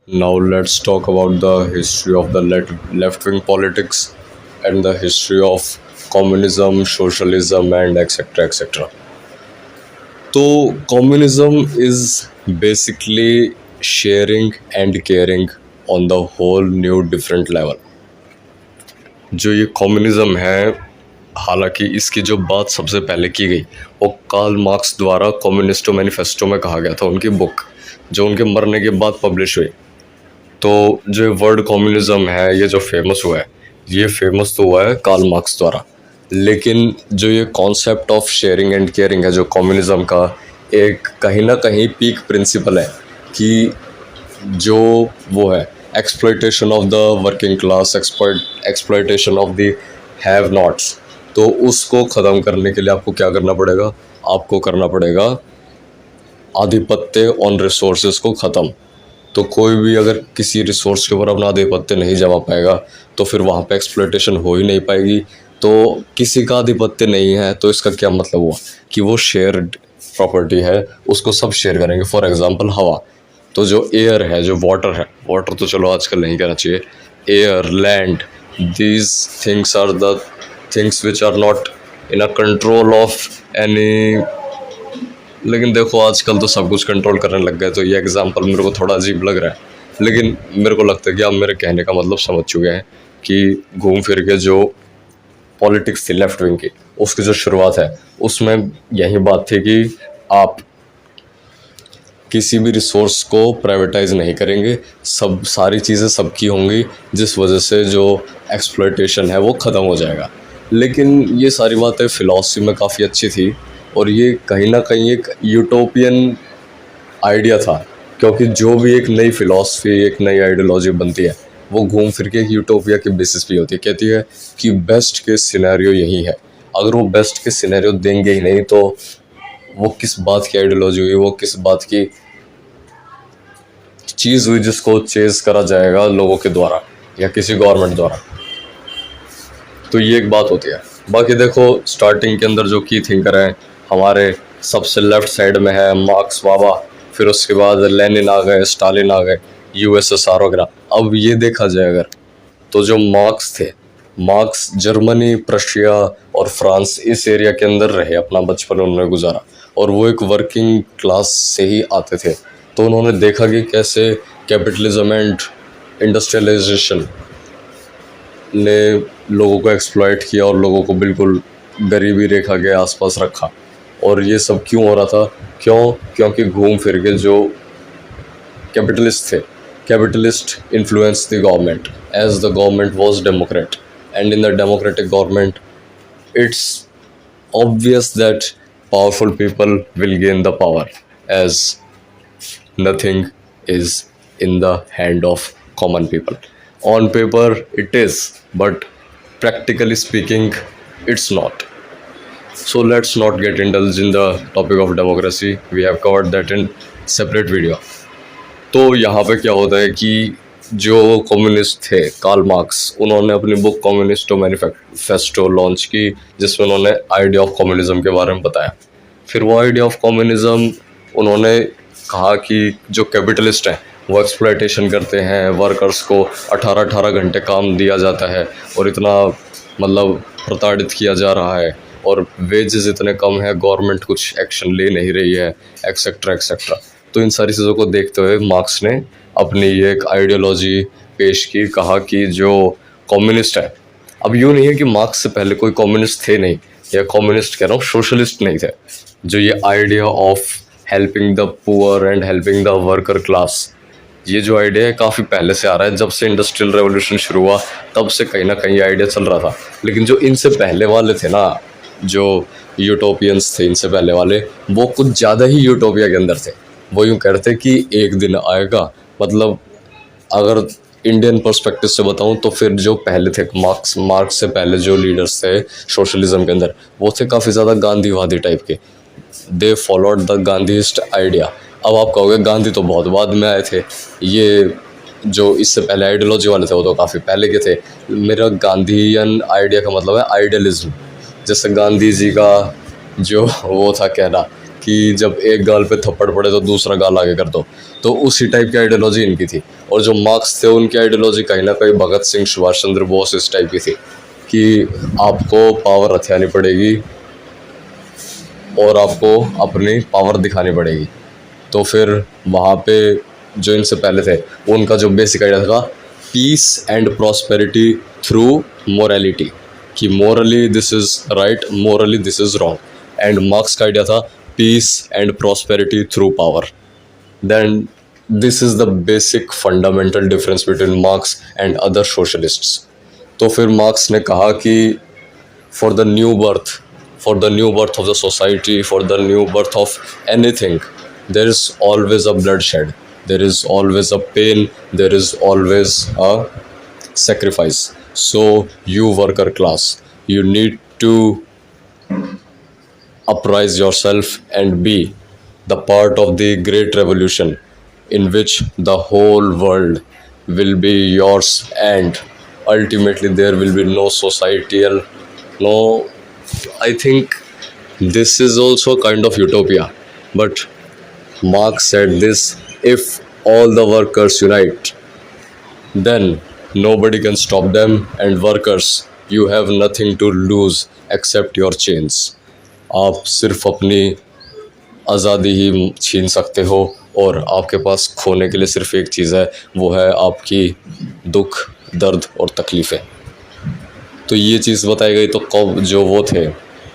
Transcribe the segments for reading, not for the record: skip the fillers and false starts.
Now let's talk about the history of the left-wing politics and the history of communism, socialism, and etc. etc. So communism is basically sharing and caring on the whole new different level. जो ये communism है, हालांकि इसकी जो बात सबसे पहले की गई वो कार्ल मार्क्स द्वारा कम्युनिस्टो मैनिफेस्टो में कहा गया था, उनकी बुक जो उनके मरने के बाद पब्लिश हुई। तो जो वर्ड कम्युनिज्म है ये जो फेमस हुआ है, ये फेमस तो हुआ है कार्ल मार्क्स द्वारा, लेकिन जो ये concept of sharing and caring है जो कम्युनिज्म का एक कहीं ना कहीं पीक प्रिंसिपल है कि जो वो है exploitation of the working class, exploitation of the have nots, तो उसको ख़त्म करने के लिए आपको क्या करना पड़ेगा, आपको करना पड़ेगा आधिपत्य ऑन रिसोर्सेज को ख़त्म। तो कोई भी अगर किसी रिसोर्स के ऊपर अपना आधिपत्य नहीं जमा पाएगा तो फिर वहाँ पे एक्सप्लॉयटेशन हो ही नहीं पाएगी। तो किसी का आधिपत्य नहीं है तो इसका क्या मतलब हुआ कि वो शेयर्ड प्रॉपर्टी है, उसको सब शेयर करेंगे। फॉर एग्जांपल हवा, तो जो एयर है, जो वाटर है, वाटर तो चलो आजकल नहीं कहना चाहिए, air, land, these things are the things which are not in a control of any. लेकिन देखो आजकल तो सब कुछ कंट्रोल करने लग गए, तो ये एग्जांपल मेरे को थोड़ा अजीब लग रहा है, लेकिन मेरे को लगता है कि आप मेरे कहने का मतलब समझ चुके हैं कि घूम फिर के जो पॉलिटिक्स थी लेफ्ट विंग की, उसकी जो शुरुआत है उसमें यही बात थी कि आप किसी भी रिसोर्स को प्राइवेटाइज नहीं करेंगे, सब सारी चीज़ें सबकी होंगी, जिस वजह से जो एक्सप्लॉयटेशन है वो ख़त्म हो जाएगा। लेकिन ये सारी बातें फ़िलॉसफी में काफ़ी अच्छी थी और ये कहीं ना कहीं एक यूटोपियन आइडिया था, क्योंकि जो भी एक नई फ़िलॉसफी, एक नई आइडियोलॉजी बनती है वो घूम फिर के एक यूटोपिया के बेसिस पे होती है। कहती है कि बेस्ट के सिनेरियो यही है, अगर वो बेस्ट के सिनेरियो देंगे ही नहीं तो वो किस बात की आइडियोलॉजी हुई, वो किस बात की चीज़ हुई जिसको चेज करा जाएगा लोगों के द्वारा या किसी गवर्नमेंट द्वारा। तो ये एक बात होती है। बाकी देखो स्टार्टिंग के अंदर जो की थिंकर हैं हमारे सबसे लेफ्ट साइड में है मार्क्स बाबा, फिर उसके बाद लेनिन आ गए, स्टालिन आ गए, यूएसएसआर वगैरह। अब ये देखा जाए अगर तो जो मार्क्स थे, मार्क्स जर्मनी, प्रशिया और फ्रांस इस एरिया के अंदर रहे, अपना बचपन उन्होंने गुजारा और वो एक वर्किंग क्लास से ही आते थे। तो उन्होंने देखा कि कैसे कैपिटलिज्म एंड इंडस्ट्रियलाइजेशन ने लोगों को एक्सप्लॉइट किया और लोगों को बिल्कुल गरीबी रेखा के आसपास रखा। और ये सब क्यों हो रहा था, क्योंकि घूम फिर के जो कैपिटलिस्ट थे, capitalist influence the government as the government was democrat, and in the democratic government it's obvious that powerful people will gain the power as nothing is in the hand of common people. On paper it is, but practically speaking it's not. So let's not get indulged in the topic of democracy, we have covered that in separate video. तो यहाँ पे क्या होता है कि जो communist थे Karl Marx, उन्होंने अपनी बुक कम्युनिस्टो मैनिफेस्टो लॉन्च की जिसमें उन्होंने आइडिया ऑफ कम्युनिज्म के बारे में बताया। फिर वो आइडिया ऑफ कम्युनिज्म उन्होंने कहा कि जो कैपिटलिस्ट हैं वो एक्सप्लॉयटेशन करते हैं, वर्कर्स को 18-18 घंटे काम दिया जाता है और इतना मतलब प्रताड़ित किया जा रहा है और वेजेस इतने कम है, गवर्नमेंट कुछ एक्शन ले नहीं रही है, एक्सेट्रा एक्सेट्रा। तो इन सारी चीज़ों को देखते हुए मार्क्स ने अपनी ये एक आइडियोलॉजी पेश की, कहा कि जो कम्युनिस्ट है, अब यूँ नहीं है कि मार्क्स से पहले कोई कम्युनिस्ट थे नहीं, या कम्युनिस्ट कह रहा हूँ, सोशलिस्ट नहीं थे। जो ये idea of helping the poor and helping the worker class, ये जो आइडिया है काफ़ी पहले से आ रहा है, जब से इंडस्ट्रियल रेवोल्यूशन शुरू हुआ तब से कहीं ना कहीं आइडिया चल रहा था। लेकिन जो इनसे पहले वाले थे ना, जो यूटोपियंस थे इनसे पहले वाले, वो कुछ ज़्यादा ही यूटोपिया के अंदर थे। वो यूँ कहते कि एक दिन आएगा, मतलब अगर इंडियन पर्सपेक्टिव से बताऊं तो फिर जो पहले थे मार्क्स से पहले जो लीडर्स थे सोशलिज्म के अंदर, वो थे काफ़ी ज़्यादा गांधीवादी टाइप के, दे फॉलोड द गांधीस्ट आइडिया। अब आप कहोगे गांधी तो बहुत बाद में आए थे, ये जो इससे पहले आइडियोलॉजी वाले थे वो तो काफ़ी पहले के थे। मेरा गांधीयन आइडिया का मतलब है आइडियलिज्म। जैसे गांधी जी का जो वो था कहना कि जब एक गाल पे थप्पड़ पड़े तो दूसरा गाल आगे कर दो, तो उसी टाइप की आइडियोलॉजी इनकी थी। और जो मार्क्स थे उनकी आइडियोलॉजी कहीं ना कहीं भगत सिंह, सुभाष चंद्र बोस इस टाइप की थी कि आपको पावर हथियानी पड़ेगी और आपको अपनी पावर दिखानी पड़ेगी। तो फिर वहाँ पे जो इनसे पहले थे उनका जो बेसिक आइडिया था peace and prosperity through morality, कि morally this is right, morally this is wrong. And Marx का आइडिया था peace and prosperity through power. Then this is the basic fundamental difference between Marx and other socialists. तो फिर marks ने कहा कि for the new birth, for the new birth of the society, for the new birth of anything, there is always a bloodshed, there is always a pain, there is always a sacrifice. So you worker class, you need to uprise yourself and be the part of the great revolution in which the whole world will be yours, and ultimately there will be no societal, no, I think this is also kind of utopia, but Marx said this: if all the workers unite, then nobody can stop them, and workers, you have nothing to lose except your chains. आप सिर्फ अपनी आज़ादी ही छीन सकते हो और आपके पास खोने के लिए सिर्फ एक चीज़ है, वो है आपकी दुख, दर्द और तकलीफ़ें। तो ये चीज़ बताई गई। तो कब जो वो थे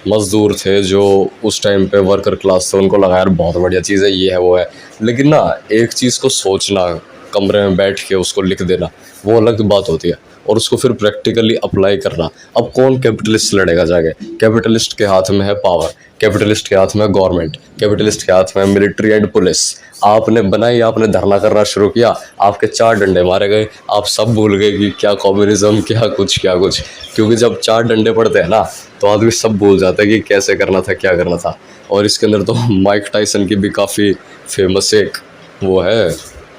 मज़दूर थे जो उस टाइम पे वर्कर क्लास थे, उनको लगा यार बहुत बढ़िया चीज़ है, ये है वो है। लेकिन ना एक चीज़ को सोचना, कमरे में बैठ के उसको लिख देना, वो अलग बात होती है, और उसको फिर प्रैक्टिकली अप्लाई करना। अब कौन कैपिटलिस्ट लड़ेगा जाके? कैपिटलिस्ट के हाथ में है पावर, कैपिटलिस्ट के हाथ में गवर्नमेंट, कैपिटलिस्ट के हाथ में मिलिट्री एंड पुलिस। आपने बनाई, आपने धरना करना शुरू किया, आपके 4 डंडे मारे गए, आप सब भूल गए कि क्या कम्युनिज्म, क्या कुछ। क्योंकि जब 4 डंडे पड़ते हैं ना तो आदमी सब भूल जाता है कि कैसे करना था, क्या करना था। और इसके अंदर तो माइक टाइसन की भी काफ़ी फेमस एक वो है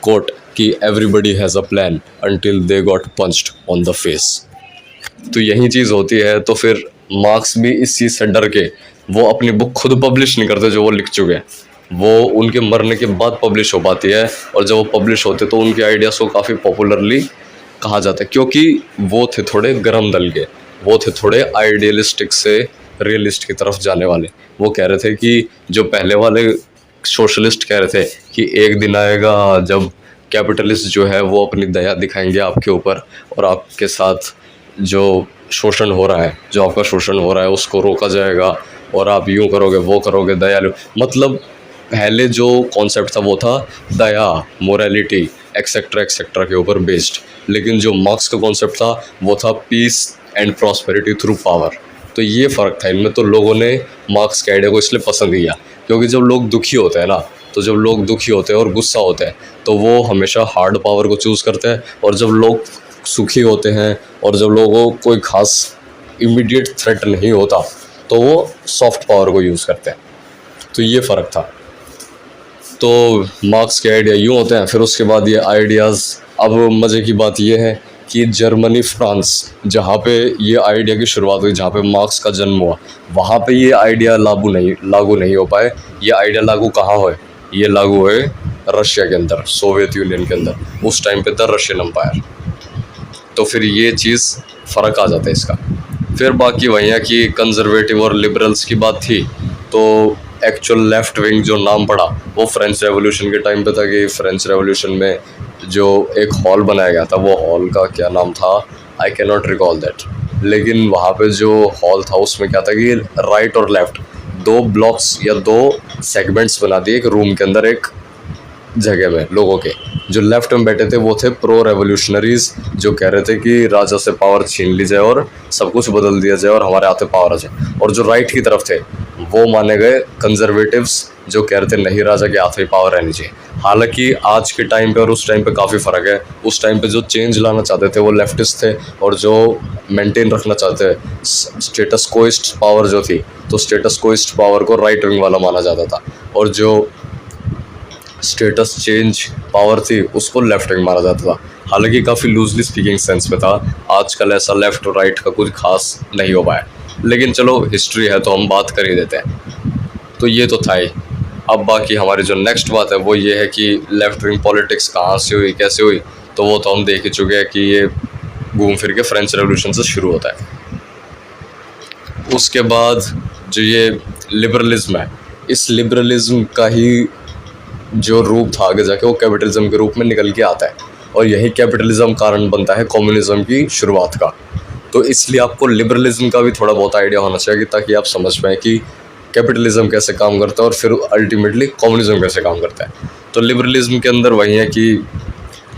कोट कि everybody has a plan until they got punched on the face. तो यही चीज़ होती है। तो फिर मार्क्स भी इस चीज़ से डर के वो अपनी बुक खुद पब्लिश नहीं करते जो वो लिख चुके हैं, वो उनके मरने के बाद पब्लिश हो पाती है। और जब वो पब्लिश होते तो उनके आइडियाज़ को काफ़ी पॉपुलरली कहा जाता है, क्योंकि वो थे थोड़े गरम दल के, वो थे थोड़े आइडियलिस्टिक से रियलिस्ट की तरफ जाने वाले। वो कह रहे थे कि जो पहले वाले सोशलिस्ट कह रहे थे कि एक दिन आएगा जब कैपिटलिस्ट जो है वो अपनी दया दिखाएंगे आपके ऊपर, और आपके साथ जो शोषण हो रहा है, जो आपका शोषण हो रहा है उसको रोका जाएगा, और आप यूँ करोगे, वो करोगे, दयालु। मतलब पहले जो कॉन्सेप्ट था वो था दया, मोरालिटी एक्सेट्रा एक्सेट्रा के ऊपर बेस्ड। लेकिन जो मार्क्स का कॉन्सेप्ट था वो था peace and prosperity through power. तो ये फ़र्क था इनमें। तो लोगों ने मार्क्स के आइडिया को इसलिए पसंद किया क्योंकि जब लोग दुखी होते हैं ना, तो जब लोग दुखी होते हैं और गुस्सा होते हैं तो वो हमेशा हार्ड पावर को चूज़ करते हैं, और जब लोग सुखी होते हैं और जब लोगों को कोई ख़ास इमीडिएट थ्रेट नहीं होता तो वो सॉफ्ट पावर को यूज़ करते हैं। तो ये फ़र्क था। तो मार्क्स के आइडिया यूँ होते हैं। फिर उसके बाद ये आइडियाज़, अब मज़े की बात ये है कि जर्मनी, फ्रांस, जहाँ पे ये आइडिया की शुरुआत हुई, जहाँ पे मार्क्स का जन्म हुआ, वहाँ पे ये आइडिया लागू नहीं हो पाए। ये आइडिया लागू कहाँ हुए? ये लागू हुए रशिया के अंदर, सोवियत यूनियन के अंदर, उस टाइम पे द रशियन एम्पायर। तो फिर ये चीज़ फ़र्क आ जाता है इसका। फिर बाकी वही है कि कंजर्वेटिव और लिबरल्स की बात थी, तो एक्चुअल लेफ़्ट विंग जो नाम पड़ा वो फ्रेंच रेवोल्यूशन के टाइम पे था। कि फ्रेंच रेवोल्यूशन में जो एक हॉल बनाया गया था, वो हॉल का क्या नाम था, I can not recall that. लेकिन वहाँ पे जो हॉल था उसमें क्या था कि राइट और लेफ़्ट 2 ब्लॉक्स या 2 सेगमेंट्स बना दिए एक रूम के अंदर, एक जगह में। लोगों के जो लेफ्ट में बैठे थे वो थे प्रो रेवोल्यूशनरीज, जो कह रहे थे कि राजा से पावर छीन ली जाए और सब कुछ बदल दिया जाए और हमारे हाथ में पावर आ जाए। और जो राइट की तरफ थे वो माने गए कंजर्वेटिव्स, जो कह रहे थे नहीं, राजा के हाथ में पावर रहनी चाहिए। हालांकि आज के टाइम पे और उस टाइम पे काफ़ी फ़र्क है। उस टाइम पे जो चेंज लाना चाहते थे वो लेफ्टिस्ट थे, और जो मेंटेन रखना चाहते थे स्टेटस कोइस्ट पावर जो थी, तो स्टेटस कोइस्ट पावर को राइट विंग वाला माना जाता था, और जो स्टेटस चेंज पावर थी उसको लेफ्ट विंग माना जाता था। हालांकि काफ़ी लूजली स्पीकिंग सेंस में था। आजकल ऐसा लेफ़्ट और राइट का कुछ खास नहीं हो पाया, लेकिन चलो हिस्ट्री है तो हम बात कर ही देते हैं। तो ये तो था ही। अब बाकी हमारी जो नेक्स्ट बात है वो ये है कि लेफ़्ट विंग पॉलिटिक्स कहाँ से हुई, कैसे हुई। तो वो तो हम देख ही चुके हैं कि ये घूम फिर के फ्रेंच रेवोल्यूशन से शुरू होता है। उसके बाद जो ये लिबरलिज्म है, इस लिबरलिज्म का ही जो रूप था आगे जाके वो कैपिटलिज्म के रूप में निकल के आता है, और यही कैपिटलिज्म कारण बनता है कम्युनिज्म की शुरुआत का। तो इसलिए आपको लिबरलिज्म का भी थोड़ा बहुत आइडिया होना चाहिए ताकि आप समझ पाएँ कि कैपिटलिज्म कैसे काम करता है और फिर अल्टीमेटली कम्युनिज्म कैसे काम करता है। तो लिबरलिज्म के अंदर वही है कि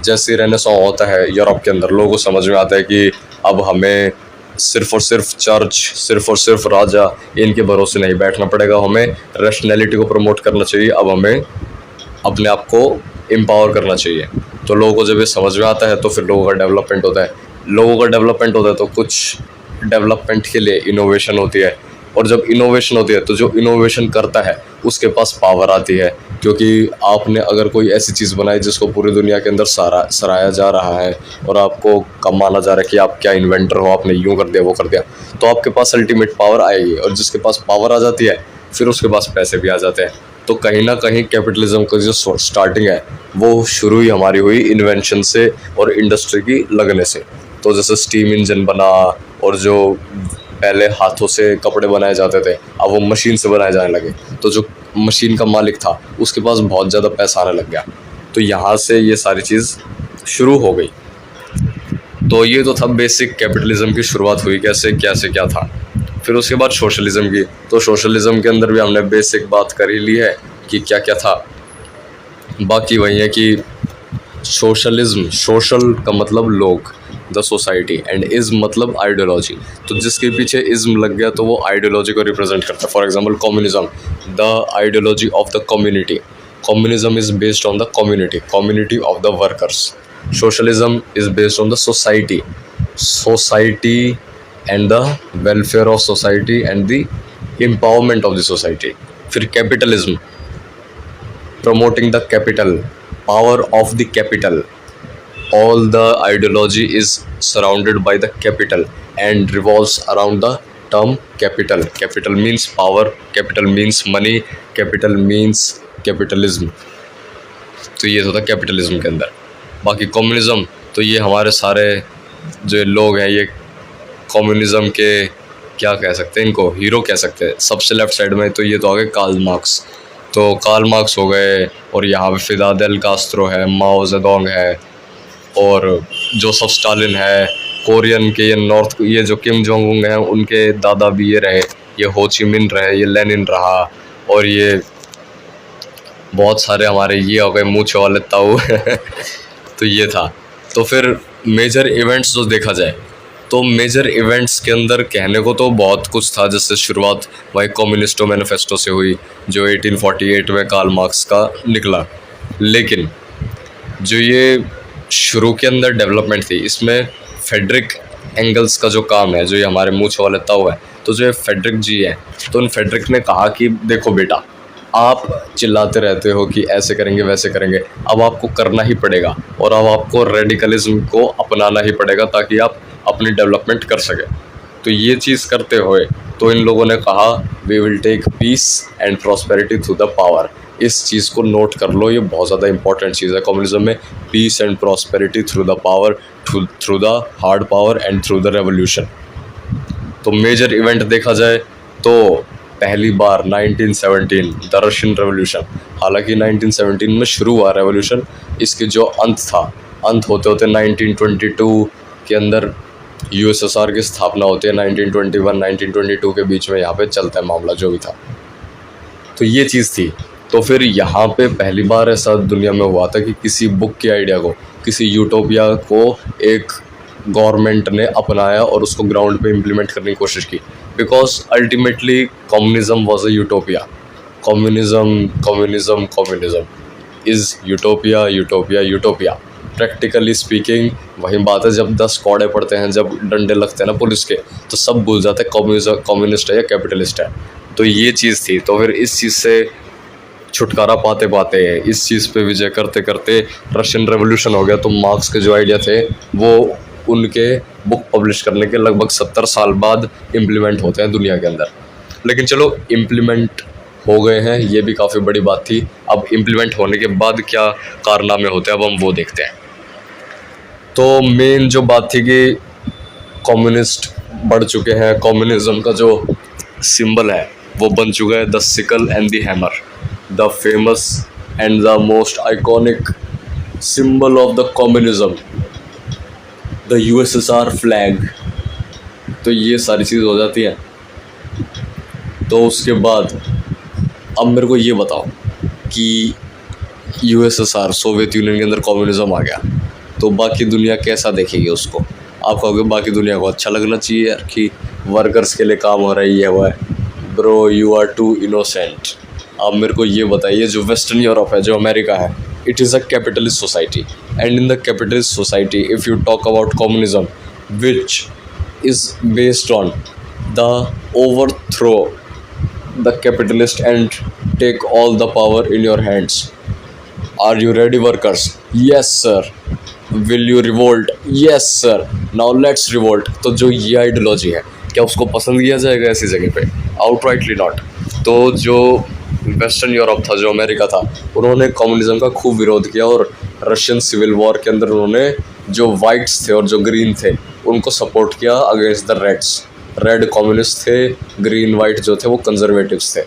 जैसे रेनेसां होता है यूरोप के अंदर, लोगों को समझ में आता है कि अब हमें सिर्फ और सिर्फ चर्च, सिर्फ और सिर्फ राजा, इनके भरोसे नहीं बैठना पड़ेगा, हमें रैशनैलिटी को प्रमोट करना चाहिए, अब हमें अपने आप को एम्पावर करना चाहिए। तो लोगों को जब ये समझ में आता है तो फिर लोगों का डेवलपमेंट होता है। लोगों का डेवलपमेंट होता है तो कुछ डेवलपमेंट के लिए इनोवेशन होती है, और जब इनोवेशन होती है तो जो इनोवेशन करता है उसके पास पावर आती है, क्योंकि आपने अगर कोई ऐसी चीज़ बनाई जिसको पूरी दुनिया के अंदर सराहा जा रहा है और आपको कम माना जा रहा है कि आप क्या इन्वेंटर हो, आपने यूँ कर दिया वो कर दिया, तो आपके पास अल्टीमेट पावर आएगी, और जिसके पास पावर आ जाती है फिर उसके पास पैसे भी आ जाते हैं। तो कहीं ना कहीं कैपिटलिज्म का जो स्टार्टिंग है वो शुरू ही हमारी हुई इन्वेंशन से और इंडस्ट्री की लगने से। तो जैसे स्टीम इंजन बना, और जो पहले हाथों से कपड़े बनाए जाते थे अब वो मशीन से बनाए जाने लगे, तो जो मशीन का मालिक था उसके पास बहुत ज़्यादा पैसा आने लग गया, तो यहाँ से ये सारी चीज़ शुरू हो गई। तो ये तो था बेसिक कैपिटलिज्म की शुरुआत हुई कैसे, क्या था। फिर उसके बाद सोशलिज्म की, तो सोशलिज्म के अंदर भी हमने बेसिक बात कर ही ली है कि क्या क्या था। बाकी वही है कि सोशलिज्म, सोशल का मतलब लोग, द सोसाइटी, एंड इज़्म मतलब आइडियोलॉजी। तो जिसके पीछे इज़्म लग गया तो वो आइडियोलॉजी को रिप्रेजेंट करता है। For example communism, the ideology of the community. Communism is based on the community of the workers. Socialism is based on the society and the welfare of society and the empowerment of the society. फिर capitalism, promoting the capital, power of the capital. All the ideology is surrounded by the capital and revolves around the term capital. Capital means power, capital means money, capital means capitalism. तो ये होता है capitalism के अंदर। बाकी communism, तो ये हमारे सारे जो लोग हैं ये कम्युनिज्म के क्या कह सकते हैं, इनको हीरो कह सकते हैं। सबसे लेफ्ट साइड में तो ये तो आ गए कार्ल मार्क्स, तो कार्ल मार्क्स हो गए, और यहाँ पे फिदेल कास्ट्रो है, माओ जेडोंग है, और जोसेफ स्टालिन है। कोरियन के ये जो किम जोंग उन हैं उनके दादा भी ये रहे, ये हो ची मिन रहे, ये लेनिन रहा, और ये बहुत सारे हमारे ये हो गए मूछे वाले ताऊ तो ये था। तो फिर मेजर इवेंट्स जो देखा जाए तो मेजर इवेंट्स के अंदर कहने को तो बहुत कुछ था। जैसे शुरुआत वही कम्युनिस्टो मैनिफेस्टो से हुई जो 1848 में कार्ल मार्क्स का निकला, लेकिन जो ये शुरू के अंदर डेवलपमेंट थी इसमें फेडरिक एंगल्स का जो काम है, जो ये हमारे मूछ वाले ताऊ है, तो जो ये फेडरिक जी है, तो उन फेडरिक ने कहा कि देखो बेटा, आप चिल्लाते रहते हो कि ऐसे करेंगे वैसे करेंगे, अब आपको करना ही पड़ेगा, और अब आपको रेडिकलिज्म को अपनाना ही पड़ेगा ताकि आप अपनी डेवलपमेंट कर सके। तो ये चीज़ करते हुए तो इन लोगों ने कहा we will take peace and prosperity through the power. इस चीज़ को नोट कर लो, ये बहुत ज़्यादा इंपॉर्टेंट चीज़ है कम्युनिज्म में, peace and prosperity through the power, through the hard power and through the revolution. तो मेजर इवेंट देखा जाए तो पहली बार 1917 द रशियन रेवोल्यूशन। हालांकि 1917 में शुरू हुआ रेवोल्यूशन, इसके जो अंत होते होते 1922 के अंदर यूएसएसआर की स्थापना होती है। 1921-1922 के बीच में यहाँ पे चलता है मामला जो भी था। तो ये चीज़ थी। तो फिर यहाँ पे पहली बार ऐसा दुनिया में हुआ था कि किसी बुक के आइडिया को, किसी यूटोपिया को एक गवर्नमेंट ने अपनाया और उसको ग्राउंड पे इम्प्लीमेंट करने की कोशिश की। Because ultimately communism was a utopia. Communism is utopia. Practically speaking वही बात है, जब 10 कौड़े पड़ते हैं, जब डंडे लगते हैं ना पुलिस के, तो सब भूल जाते हैं कम्युनिस्ट है या कैपिटलिस्ट है। तो ये चीज़ थी। तो फिर इस चीज़ से छुटकारा पाते पाते, इस चीज़ पे विजय करते करते रशियन रेवोल्यूशन हो गया। तो मार्क्स के जो आइडिया थे वो उनके बुक पब्लिश करने के लगभग 70 साल बाद इम्प्लीमेंट होते हैं दुनिया के अंदर। लेकिन चलो इम्प्लीमेंट हो गए हैं, ये भी काफ़ी बड़ी बात थी। अब इम्प्लीमेंट होने के बाद क्या कारनामे होते हैं अब हम वो देखते हैं। तो मेन जो बात थी कि कम्युनिस्ट बढ़ चुके हैं, कम्युनिज्म का जो सिंबल है वो बन चुका है the sickle and the hammer, the famous and the most iconic symbol of the communism, the USSR flag. तो ये सारी चीज़ हो जाती है। तो उसके बाद अब मेरे को ये बताओ कि यूएसएसआर, सोवियत यूनियन के अंदर कम्युनिज्म आ गया तो बाकी दुनिया कैसा देखेगी उसको? आप कहोगे बाकी दुनिया को अच्छा लगना चाहिए यार कि वर्कर्स के लिए काम हो रहा है, ये हुआ है। Bro you are too innocent. आप मेरे को ये बताइए, जो वेस्टर्न यूरोप है, जो अमेरिका है, it is a capitalist society, and in the capitalist society if you talk about communism which is based on the overthrow the capitalist and take all the power in your hands. Are you ready, workers? Yes, sir. Will you revolt? Yes, sir. Now let's revolt. तो जो ये ideology है, क्या उसको पसंद किया जाएगा ऐसी जगह पे? Outrightly not. तो जो वेस्टर्न यूरोप था, जो अमेरिका था, उन्होंने कम्युनिज्म का खूब विरोध किया और रशियन सिविल वॉर के अंदर उन्होंने जो वाइट्स थे और जो ग्रीन थे उनको सपोर्ट किया against the Reds. Red communist थे, ग्रीन वाइट जो थे वो कंजर्वेटिव्स थे,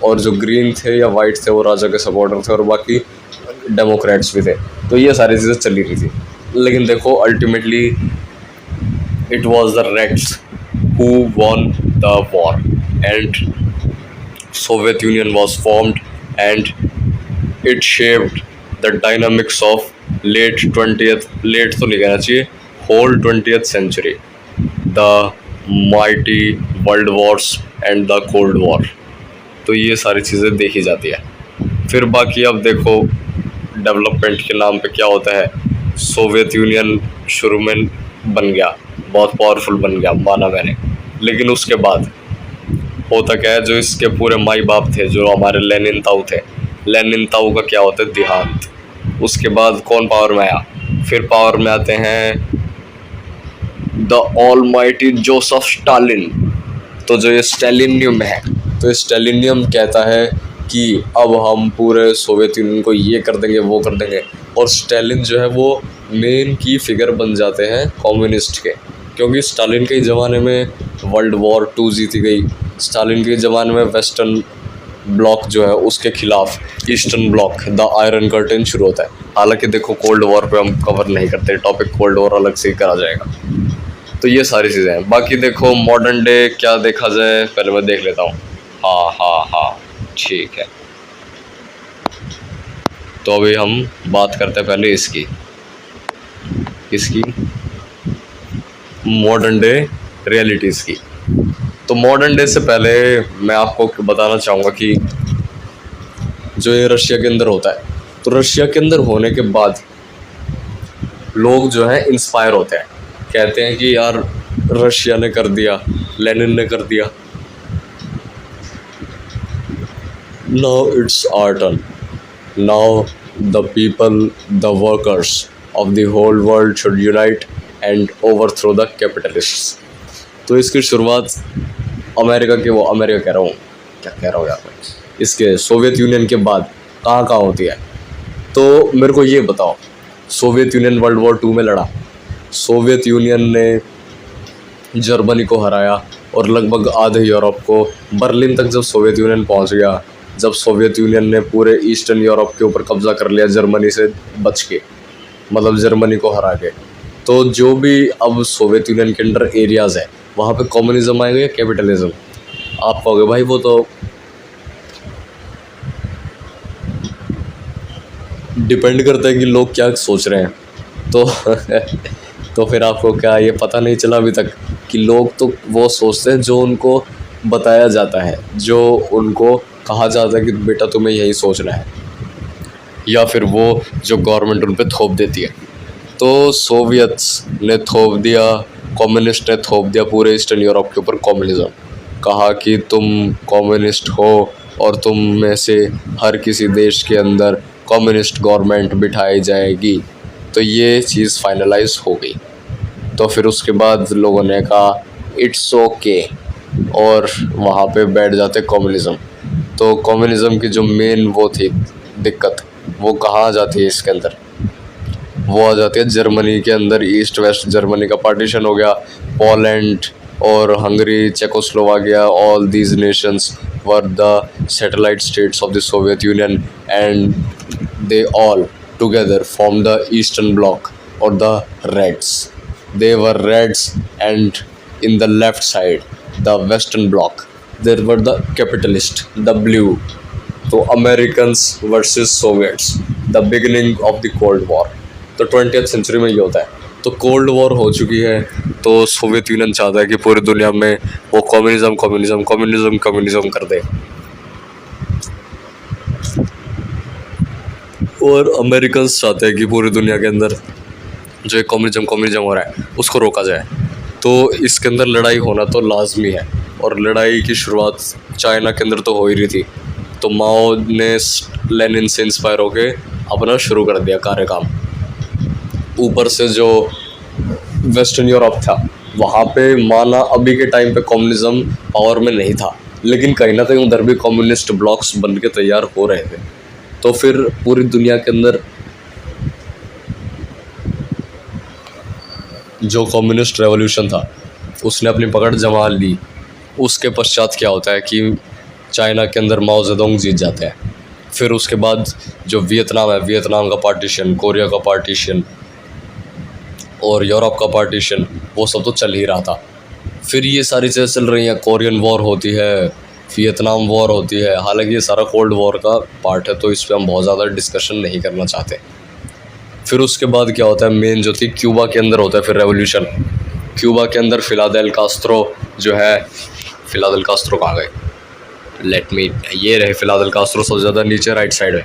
और जो ग्रीन थे या वाइट थे वो राजा के सपोर्टर थे और बाकी डेमोक्रेट्स भी थे। तो ये सारी चीज़ें चली रही थी, लेकिन देखो ultimately it was the reds who won the war and Soviet Union was formed and it shaped the dynamics of late तो नहीं कहना चाहिए, whole 20th century, the mighty world wars and the cold war. तो ये सारी चीज़ें देखी जाती है। फिर बाकी अब देखो डेवलपमेंट के नाम पे क्या होता है। सोवियत यूनियन शुरू में बन गया, बहुत पावरफुल बन गया, माना मैंने, लेकिन उसके बाद होता क्या है, जो इसके पूरे माई बाप थे, जो हमारे लेनिन ताऊ थे, लेनिन ताऊ का क्या होता है, देहांत। उसके बाद कौन पावर में आया? फिर पावर में आते हैं द ऑलमाइटी जोसेफ स्टालिन। तो जो ये स्टालिनियम है, तो ये स्टालिनियम कहता है कि अब हम पूरे सोवियत यूनियन को ये कर देंगे, वो कर देंगे, और स्टालिन जो है वो मेन की फिगर बन जाते हैं कम्युनिस्ट के, क्योंकि स्टालिन के ज़माने में वर्ल्ड वॉर 2 जीती गई। स्टालिन के ज़माने में वेस्टर्न ब्लॉक जो है उसके खिलाफ eastern block, the iron curtain शुरू होता है। हालांकि देखो कोल्ड वॉर पे हम कवर नहीं करते, टॉपिक कोल्ड वॉर अलग से ही करा जाएगा। तो ये सारी चीज़ें हैं। बाकी देखो मॉडर्न डे क्या देखा जाए, पहले मैं देख लेता हूँ। हाँ ठीक है, तो अभी हम बात करते हैं पहले इसकी मॉडर्न डे रियलिटीज़ की। तो मॉडर्न डे से पहले मैं आपको बताना चाहूँगा कि जो ये रशिया के अंदर होता है, तो रशिया के अंदर होने के बाद लोग जो हैं इंस्पायर होते हैं, कहते हैं कि यार रशिया ने कर दिया, लेनिन ने कर दिया, now it's our turn. Now the people, the workers of the whole world should unite and overthrow the capitalists. तो इसकी शुरुआत अमेरिका कह रहा हूँ, क्या कह रहा हूँ यार मैं, इसके सोवियत यूनियन के बाद कहाँ होती है। तो मेरे को ये बताओ, सोवियत यूनियन वर्ल्ड वॉर 2 में लड़ा, सोवियत यूनियन ने जर्मनी को हराया और लगभग आधे यूरोप को, बर्लिन तक जब सोवियत यूनियन पहुँच गया, जब सोवियत यूनियन ने पूरे ईस्टर्न यूरोप के ऊपर कब्जा कर लिया जर्मनी से बच के, मतलब जर्मनी को हरा के, तो जो भी अब सोवियत यूनियन के अंडर एरियाज़ है वहाँ पे कम्युनिज्म आएगा या कैपिटलिज्म? आप कहोगे भाई वो तो डिपेंड करता है कि लोग क्या सोच रहे हैं। तो फिर आपको क्या ये पता नहीं चला अभी तक कि लोग तो वो सोचते हैं जो उनको बताया जाता है, जो उनको कहा जाता है कि बेटा तुम्हें यही सोचना है, या फिर वो जो गवर्नमेंट उन पे थोप देती है। तो सोवियत्स ने थोप दिया, कम्युनिस्ट ने थोप दिया पूरे ईस्टर्न यूरोप के ऊपर कम्युनिज्म, कहा कि तुम कम्युनिस्ट हो और तुम में से हर किसी देश के अंदर कम्युनिस्ट गवर्नमेंट बिठाई जाएगी। तो ये चीज़ फाइनलाइज हो गई। तो फिर उसके बाद लोगों ने कहा इट्स ओके, और वहाँ पे बैठ जाते कम्युनिज्म। तो कम्युनिज्म की जो मेन वो थी दिक्कत, वो कहाँ जाती है इसके अंदर, वो आ जाती है जर्मनी के अंदर। ईस्ट वेस्ट जर्मनी का पार्टीशन हो गया। पोलैंड और Hungary, Czechoslovakia, all these Nations were the satellite states of the Soviet union and they all together formed the Eastern Bloc or the Reds. They were Reds, and in the left side, the Western Bloc, there were the capitalists, the Blue. So Americans versus Soviets, the beginning of the Cold War. तो 20th century में ये होता है। तो cold war हो चुकी है, तो सोवियत यूनियन चाहता है कि पूरी दुनिया में वो कम्युनिज्म कर दे, और अमेरिकन्स चाहते हैं कि पूरी दुनिया के अंदर जो एक कम्युनिज्म हो रहा है उसको रोका जाए। तो इसके अंदर लड़ाई होना तो लाजमी है, और लड़ाई की शुरुआत चाइना के अंदर तो हो ही रही थी। तो माओ ने लेनिन से इंस्पायर होके अपना शुरू कर दिया कार्यक्रम। ऊपर से जो वेस्टर्न यूरोप था वहाँ पे माना अभी के टाइम पे कम्युनिज्म पावर में नहीं था, लेकिन कहीं ना कहीं उधर भी कम्युनिस्ट ब्लॉक्स बन के तैयार हो रहे थे। तो फिर पूरी दुनिया के अंदर जो कम्युनिस्ट रेवोल्यूशन था उसने अपनी पकड़ जमा ली। उसके पश्चात क्या होता है कि चाइना के अंदर माओ जेडोंग जीत जाते हैं। फिर उसके बाद जो वियतनाम है, वियतनाम का पार्टीशन, कोरिया का पार्टीशन और यूरोप का पार्टीशन, वो सब तो चल ही रहा था। फिर ये सारी चीज़ें चल रही हैं, कोरियन वॉर होती है, वियतनाम वॉर होती है। हालांकि ये सारा कोल्ड वॉर का पार्ट है, तो इस पर हम बहुत ज़्यादा डिस्कशन नहीं करना चाहते। फिर उसके बाद क्या होता है, मेन जो थी क्यूबा के अंदर होता है फिर रेवोल्यूशन। क्यूबा के अंदर फिलाडेल कास्ट्रो जो है, फिलाडेल कास्ट्रो कहाँ गए, ये रहे फिलाडेल कास्ट्रो, सबसे ज़्यादा नीचे राइट साइड है।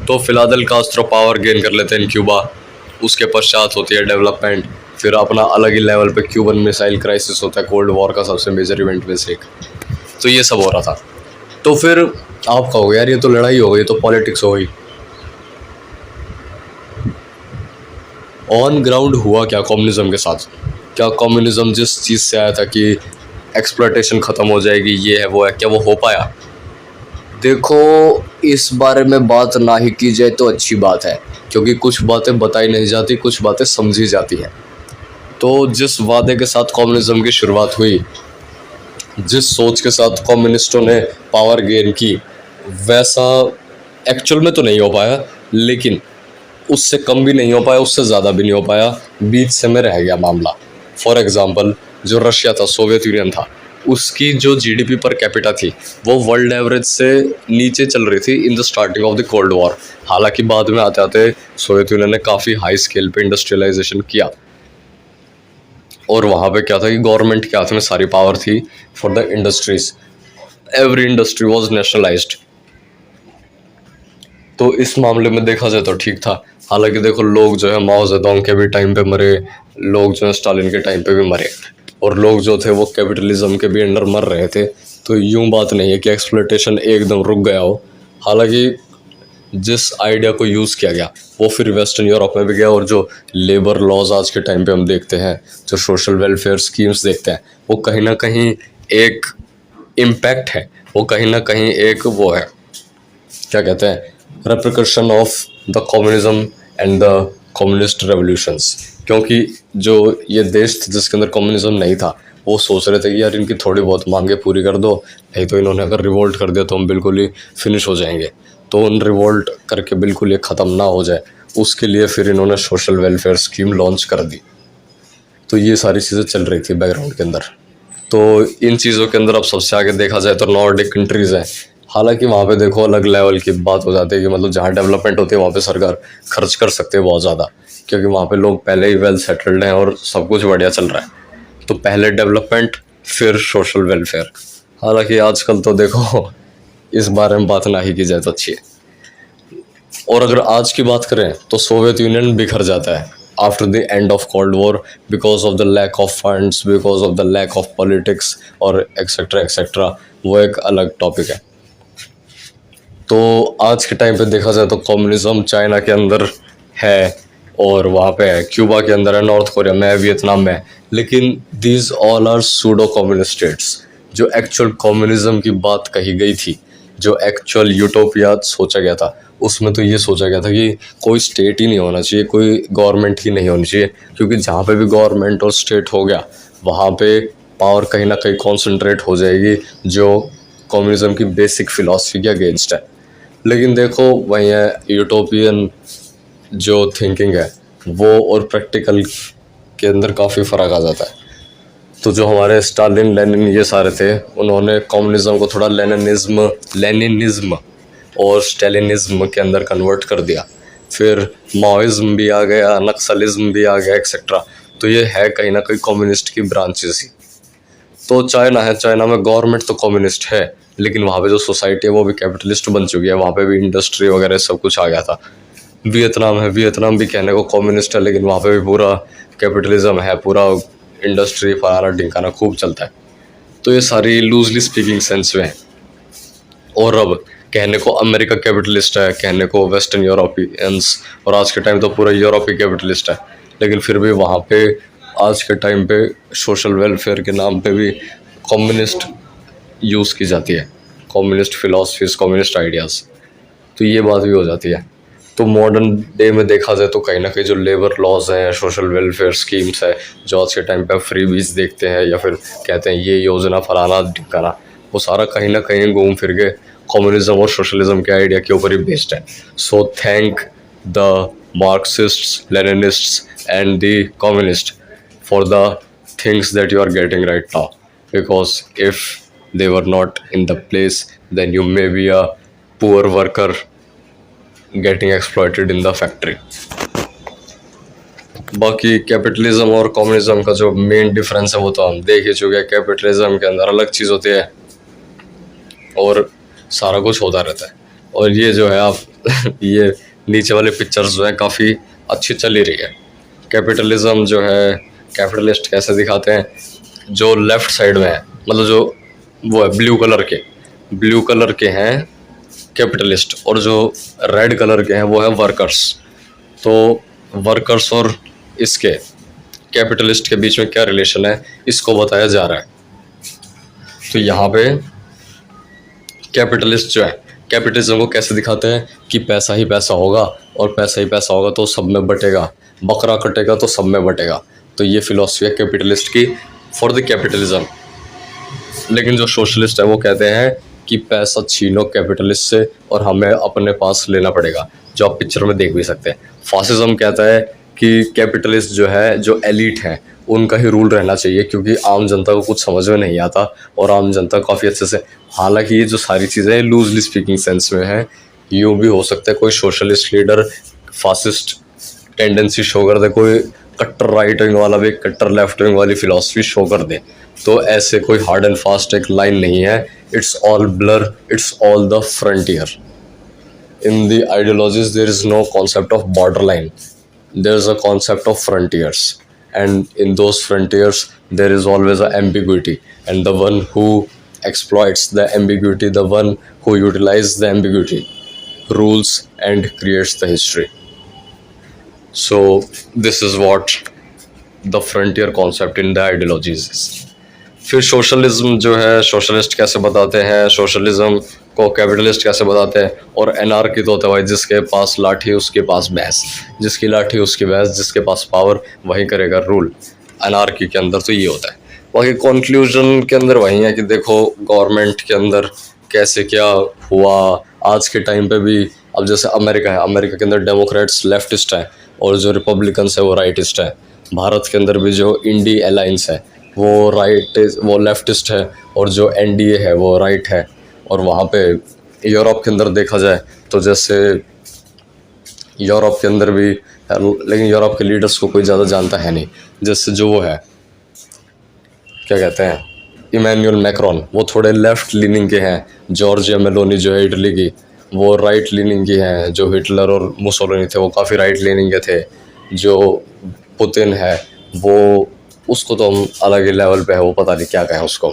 तो फिलाडेल कास्ट्रो पावर गेन कर लेते हैं क्यूबा। उसके पश्चात होती है डेवलपमेंट। फिर अपना अलग ही लेवल पे क्यूबन मिसाइल क्राइसिस होता है, कोल्ड वॉर का सबसे मेजर इवेंट में से एक। तो ये सब हो रहा था। तो फिर आप कहोगे यार ये तो लड़ाई हो गई, तो पॉलिटिक्स हो गई। ऑन ग्राउंड हुआ क्या कम्युनिज्म के साथ? क्या कम्युनिज्म जिस चीज़ से आया था कि एक्सप्लॉयटेशन ख़त्म हो जाएगी, ये है वो है, क्या वो हो पाया? देखो, इस बारे में बात ना ही की जाए तो अच्छी बात है, क्योंकि कुछ बातें बताई नहीं जाती, कुछ बातें समझी जाती हैं। तो जिस वादे के साथ कम्युनिज्म की शुरुआत हुई, जिस सोच के साथ कम्युनिस्टों ने पावर गेन की, वैसा एक्चुअल में तो नहीं हो पाया, लेकिन उससे कम भी नहीं हो पाया, उससे ज़्यादा भी नहीं हो पाया, बीच से में रह गया मामला। फॉर एग्ज़ाम्पल, जो रशिया था, सोवियत यूनियन था, उसकी जो जीडीपी पर कैपिटा थी वो वर्ल्ड एवरेज से नीचे चल रही थी in the starting of the cold war. हालांकि बाद में आते आते सोवियत यूनियन ने काफ़ी हाई स्केल पे इंडस्ट्रियलाइजेशन किया, और वहाँ पे क्या था कि गवर्नमेंट के हाथ में सारी पावर थी for the industries. Every industry was nationalised. तो इस मामले में देखा जाए तो ठीक था। हालांकि देखो, लोग जो है माओ जेडोंग के भी टाइम पे मरे, लोग जो है स्टालिन के टाइम पे भी मरे, और लोग जो थे वो कैपिटलिज्म के भी अंडर मर रहे थे। तो यूं बात नहीं है कि एक्सप्लॉयटेशन एकदम रुक गया हो। हालांकि जिस आइडिया को यूज़ किया गया वो फिर वेस्टर्न यूरोप में भी गया, और जो लेबर लॉज आज के टाइम पे हम देखते हैं, जो सोशल वेलफेयर स्कीम्स देखते हैं, वो कहीं ना कहीं एक इम्पैक्ट है, वो कहीं ना कहीं एक वो है, क्या कहते हैं, repercussion of the communism and the communist revolutions. क्योंकि जो ये देश था जिसके अंदर कम्युनिज्म नहीं था, वो सोच रहे थे कि यार इनकी थोड़ी बहुत मांगे पूरी कर दो, नहीं तो इन्होंने अगर रिवोल्ट कर दिया तो हम बिल्कुल ही फिनिश हो जाएंगे। तो उन रिवोल्ट करके बिल्कुल ये ख़त्म ना हो जाए, उसके लिए फिर इन्होंने सोशल वेलफेयर स्कीम लॉन्च कर दी। तो ये सारी चीज़ें चल रही थी बैकग्राउंड के अंदर। तो इन चीज़ों के अंदर अब सबसे आगे देखा जाए तो नॉर्डिक कंट्रीज़ हैं। हालांकि वहाँ पे देखो अलग लेवल की बात हो जाती है कि मतलब जहाँ डेवलपमेंट होती है वहाँ पे सरकार खर्च कर सकते हैं बहुत ज़्यादा, क्योंकि वहाँ पे लोग पहले ही वेल सेटल्ड हैं और सब कुछ बढ़िया चल रहा है। तो पहले डेवलपमेंट, फिर सोशल वेलफेयर। हालांकि आजकल तो देखो इस बारे में बात ना ही की जाए तो अच्छी है। और अगर आज की बात करें तो सोवियत यूनियन बिखर जाता है after the end of cold war, because of the lack of funds, because of the lack of politics और एक्सेट्रा एक्सेट्रा। वो एक अलग टॉपिक है। तो आज के टाइम पे देखा जाए तो कम्युनिज्म चाइना के अंदर है, और वहाँ पे है, क्यूबा के अंदर है, नॉर्थ कोरिया में है, वियतनाम में है। लेकिन these all are pseudo communist states. जो एक्चुअल कम्युनिज्म की बात कही गई थी, जो एक्चुअल यूटोपिया सोचा गया था, उसमें तो ये सोचा गया था कि कोई स्टेट ही नहीं होना चाहिए, कोई गवर्नमेंट ही नहीं होनी चाहिए, क्योंकि जहाँ पे भी गवर्नमेंट और स्टेट हो गया वहाँ पे पावर कहीं ना कहीं कॉन्सेंट्रेट हो जाएगी, जो कम्युनिज्म की बेसिक फिलॉसफी के अगेंस्ट है। लेकिन देखो वही है, यूटोपियन जो थिंकिंग है वो और प्रैक्टिकल के अंदर काफ़ी फ़र्क आ जाता है। तो जो हमारे स्टालिन लेनिन ये सारे थे, उन्होंने कम्युनिज्म को थोड़ा लेनिनिज्म और स्टालिनिज्म के अंदर कन्वर्ट कर दिया। फिर माओइज्म भी आ गया, नक्सलिज्म भी आ गया, एक्सेट्रा। तो ये है कहीं ना कहीं कम्युनिस्ट की ब्रांचेस ही। तो चाइना है, चाइना में गवर्नमेंट तो कम्युनिस्ट है, लेकिन वहाँ पे जो सोसाइटी है वो भी कैपिटलिस्ट बन चुकी है, वहाँ पे भी इंडस्ट्री वगैरह सब कुछ आ गया था। वियतनाम है, वियतनाम भी कहने को कम्युनिस्ट है, लेकिन वहाँ पे भी पूरा कैपिटलिज्म है, पूरा इंडस्ट्री फलाना ढिंकाना खूब चलता है। तो ये सारी लूजली स्पीकिंग सेंस में है। और अब कहने को अमेरिका कैपिटलिस्ट है, कहने को वेस्टर्न यूरोपियंस, और आज के टाइम तो पूरा यूरोप ही कैपिटलिस्ट है, लेकिन फिर भी वहाँ पे आज के टाइम पे सोशल वेलफेयर के नाम पे भी कम्युनिस्ट यूज़ की जाती है, कम्युनिस्ट फिलॉसफीज, कम्युनिस्ट आइडियाज़। तो ये बात भी हो जाती है। तो मॉडर्न डे में देखा जाए तो कहीं ना कहीं जो लेबर लॉज हैं, सोशल वेलफेयर स्कीम्स है, जो आज के टाइम पे फ्री बीज देखते हैं या फिर कहते हैं ये योजना फलाना ढिकाना, वो सारा कहीं ना कहीं घूम फिर के कम्युनिज्म और सोशलिज्म के आइडिया के ऊपर ही बेस्ड है। So thank the Marxists, Leninists and the communist for the things that you are getting right now, because if they were not in the place, then you may be a poor worker getting exploited in the factory. बाकी capitalism और communism का जो main difference है वो तो हम देख ही चुके हैं। कैपिटलिज्म के अंदर अलग चीज़ होती है और सारा कुछ होता रहता है। और ये जो है आप ये नीचे वाले पिक्चर्स जो है काफ़ी अच्छी चली रही है। कैपिटलिज्म जो है, कैपिटलिस्ट कैसे दिखाते हैं, जो लेफ्ट साइड में है, मतलब जो वो है ब्लू कलर के हैं कैपिटलिस्ट, और जो रेड कलर के हैं वो है वर्कर्स। तो वर्कर्स और इसके कैपिटलिस्ट के बीच में क्या रिलेशन है, इसको बताया जा रहा है। तो यहाँ पे कैपिटलिस्ट जो है कैपिटलिज्म को कैसे दिखाते हैं कि पैसा ही पैसा होगा, और पैसा ही पैसा होगा तो सब में बटेगा, बकरा कटेगा तो सब में बटेगा। तो ये फिलॉसफी है कैपिटलिस्ट की फॉर द कैपिटलिज्म। लेकिन जो सोशलिस्ट है वो कहते हैं कि पैसा छीनो कैपिटलिस्ट से और हमें अपने पास लेना पड़ेगा, जो आप पिक्चर में देख भी सकते हैं। फासिज्म कहता है कि कैपिटलिस्ट जो है, जो एलिट है, उनका ही रूल रहना चाहिए, क्योंकि आम जनता को कुछ समझ में नहीं आता और आम जनता काफ़ी अच्छे से, हालांकि ये जो सारी चीज़ें लूजली स्पीकिंग सेंस में है, यूँ भी हो सकता है कोई socialist leader fascist tendency show कर दे, कोई कट्टर राइट विंग वाला भी कट्टर लेफ्ट विंग वाली फिलॉसफी शो कर दे। तो ऐसे कोई हार्ड एंड फास्ट एक लाइन नहीं है, it's all blur, it's all the frontier. In the ideologies there is no concept of border line, there is a concept of frontiers, and in those frontiers there is always a ambiguity, and the one who exploits the ambiguity, the one who utilizes the ambiguity, rules and creates the history. So this is what the frontier concept in the ideologies is. फिर socialism जो है, socialist कैसे बताते हैं, socialism को capitalist कैसे बताते हैं, और एनार्की तो होता है भाई जिसके पास लाठी उसके पास भैंस, जिसकी लाठी उसकी भैंस, जिसके पास पावर वही करेगा रूल। एनार्की के अंदर तो ये होता है। बाकी कंक्लूजन के अंदर वही है कि देखो गवर्नमेंट के अंदर कैसे क्या हुआ आज के टाइम पे भी। अब जैसे अमेरिका है, अमेरिका के अंदर डेमोक्रेट्स लेफ्टिस्ट है और जो रिपब्लिकन्स है वो राइटिस्ट है। भारत के अंदर भी जो इंडी अलायंस है वो लेफ्टिस्ट है, और जो एनडीए है वो राइट है। और वहाँ पे यूरोप के अंदर देखा जाए तो जैसे यूरोप के अंदर भी, लेकिन यूरोप के लीडर्स को कोई ज़्यादा जानता है नहीं। जैसे जो वो है क्या कहते हैं, इमैनुअल मैक्रोन, वो थोड़े लेफ्ट लीनिंग के हैं। जॉर्जिया मेलोनी जो है इटली की, वो राइट लीनिंग की हैं। जो हिटलर और मुसोलिनी थे वो काफ़ी राइट लीनिंग के थे। जो पुतिन है वो, उसको तो हम अलग ही लेवल पे है, वो पता नहीं क्या कहें उसको,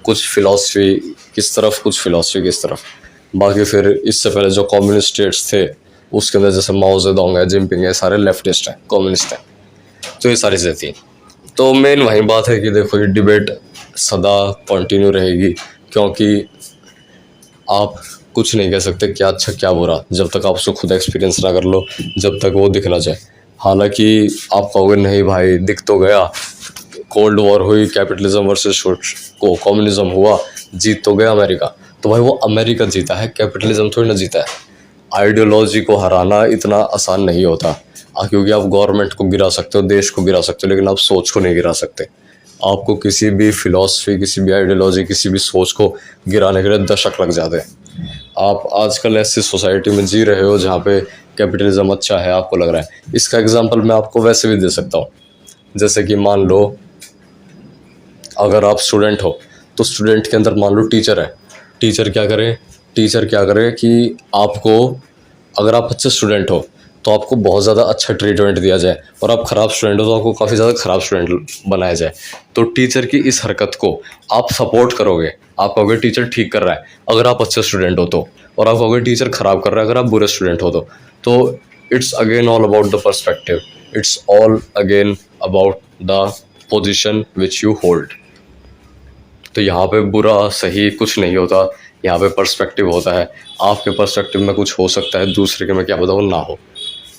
कुछ फिलॉसफी किस तरफ, कुछ फिलॉसफी किस तरफ। बाकी फिर इससे पहले जो कम्युनिस्ट स्टेट्स थे उसके अंदर जैसे माओ जेडोंग है, जिनपिंग है, सारे लेफ्टिस्ट हैं, कम्युनिस्ट हैं। तो ये सारी चीज़ें थी। तो मेन वही बात है कि देखो ये डिबेट सदा कंटिन्यू रहेगी, क्योंकि आप कुछ नहीं कह सकते क्या अच्छा क्या बुरा, जब तक आप उसको खुद एक्सपीरियंस ना कर लो, जब तक वो दिख ना जाए। हालांकि आप कहोगे नहीं भाई दिख तो गया, कोल्ड वॉर हुई, कैपिटलिज्म वर्सेस को कम्युनिज्म हुआ, जीत तो गया अमेरिका। तो भाई वो अमेरिका जीता है, कैपिटलिज्म थोड़ी ना जीता है। आइडियोलॉजी को हराना इतना आसान नहीं होता, क्योंकि आप गवर्नमेंट को गिरा सकते हो, देश को गिरा सकते हो, लेकिन आप सोच को नहीं गिरा सकते। आपको किसी भी फिलॉसफी, किसी भी आइडियोलॉजी, किसी भी सोच को गिराने के लिए दशक लग जाते हैं। आप आजकल ऐसी सोसाइटी में जी रहे हो जहाँ पे कैपिटलिज्म अच्छा है, आपको लग रहा है। इसका एग्जांपल मैं आपको वैसे भी दे सकता हूँ, जैसे कि मान लो अगर आप स्टूडेंट हो, तो स्टूडेंट के अंदर मान लो टीचर है। टीचर क्या करे कि आपको, अगर आप अच्छे स्टूडेंट हो तो आपको बहुत ज़्यादा अच्छा ट्रीटमेंट दिया जाए, और आप ख़राब स्टूडेंट हो तो आपको काफ़ी ज़्यादा ख़राब स्टूडेंट बनाया जाए। तो टीचर की इस हरकत को आप सपोर्ट करोगे, आप कहोगे टीचर ठीक कर रहा है अगर आप अच्छे स्टूडेंट हो तो, और आप कहोगे टीचर ख़राब कर रहा है अगर आप बुरे स्टूडेंट हो तो it's again all about the perspective, it's all again about the position which you hold. तो यहाँ पे बुरा सही कुछ नहीं होता, यहाँ पे पर्सपेक्टिव होता है। आपके पर्सपेक्टिव में कुछ हो सकता है, दूसरे के में क्या पता वो ना हो।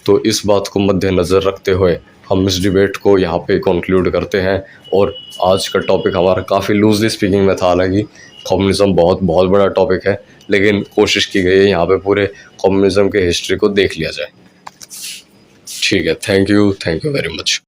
तो इस बात को मद्देनज़र रखते हुए हम इस डिबेट को यहाँ पे कंक्लूड करते हैं। और आज का टॉपिक हमारा काफ़ी लूजली स्पीकिंग में था, हालांकि कम्युनिज़म बहुत बहुत बड़ा टॉपिक है, लेकिन कोशिश की गई है यहाँ पे पूरे कम्युनिज़म के हिस्ट्री को देख लिया जाए। ठीक है, थैंक यू वेरी मच।